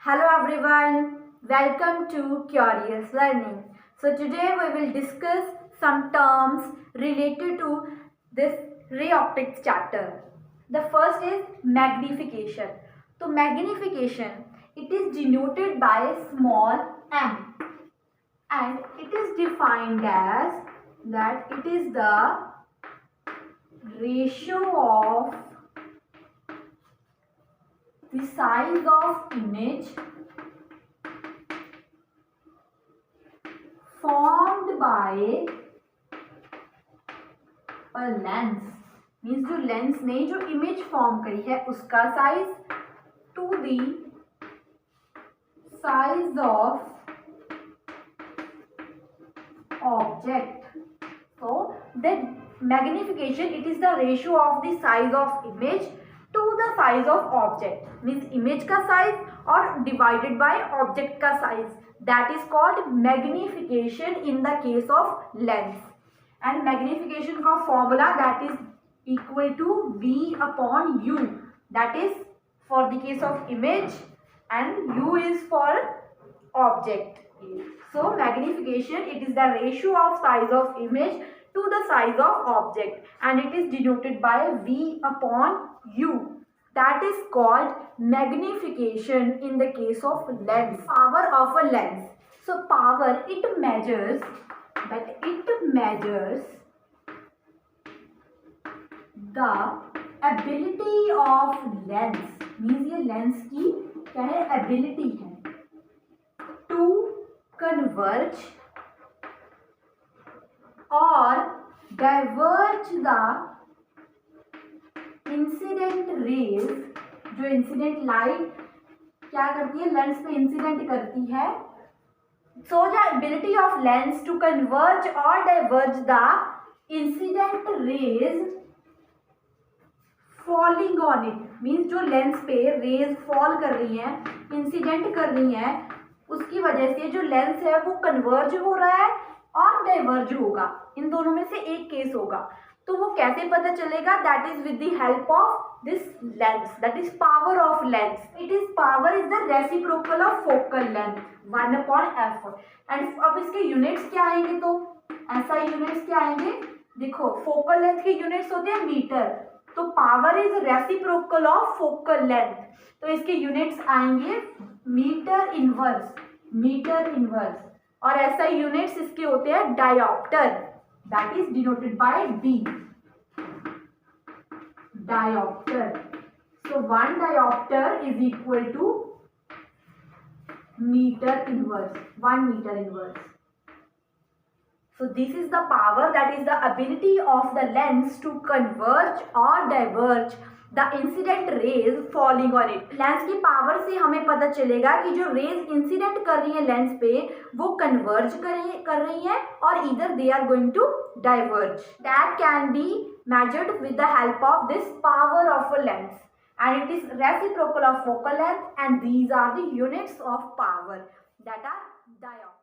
Hello everyone, welcome to Curious Learning. So today we will discuss some terms related to this ray optics chapter. The first is magnification. So magnification, it is denoted by small m and it is defined as that it is the ratio of the size of image formed by a lens, means जो lens ने जो image form करी है उसका size to the size of object. So the magnification, it is the ratio of the size of image to the size of object, means image का size और divided by object का size, that is called magnification in the case of lens. And magnification का formula that is equal to V upon U, that is for the case of image and U is for object. So magnification, it is the ratio of size of image to the size of object and it is denoted by V upon U, that is called magnification in the case of lens. Power of a lens. So power, it measures the ability of lens, means ये lens की क्या है, ability है to converge or diverge the incident rays. जो incident light क्या करती है, lens पे इंसिडेंट करती है. So the ability of lens to converge or diverge the incident rays falling on it, means जो लेंस पे रेज फॉल कर रही हैं, इंसिडेंट कर रही हैं, उसकी वजह से जो लेंस है वो कन्वर्ज हो रहा है और डाइवर्ज होगा. इन दोनों में से एक केस होगा. तो वो कैसे पता चलेगा, that is with the help of this lens, that is power of lens. It is power is the reciprocal of focal length 1/f. And अब इसके यूनिट्स क्या आएंगे, तो ऐसा यूनिट्स क्या आएंगे, देखो फोकल लेंथ के यूनिट्स होते हैं मीटर, तो power is reciprocal of focal length, तो इसके यूनिट्स आएंगे मीटर इनवर्स. और ऐसा यूनिट्स इसके होते हैं dioptre, that is denoted by D, dioptre. So 1 dioptre is equal to metre inverse, 1 metre inverse. So this is the power, that is the ability of the lens to converge or diverge the incident rays falling on it. Lens की power से हमें पता चलेगा कि जो raise incident कर रही है लेंस पे वो कन्वर्ज कर रही है और इधर they are going to diverge. That can be measured with the help of this power of a lens and it is reciprocal of focal length and these are the units of power that are diopter.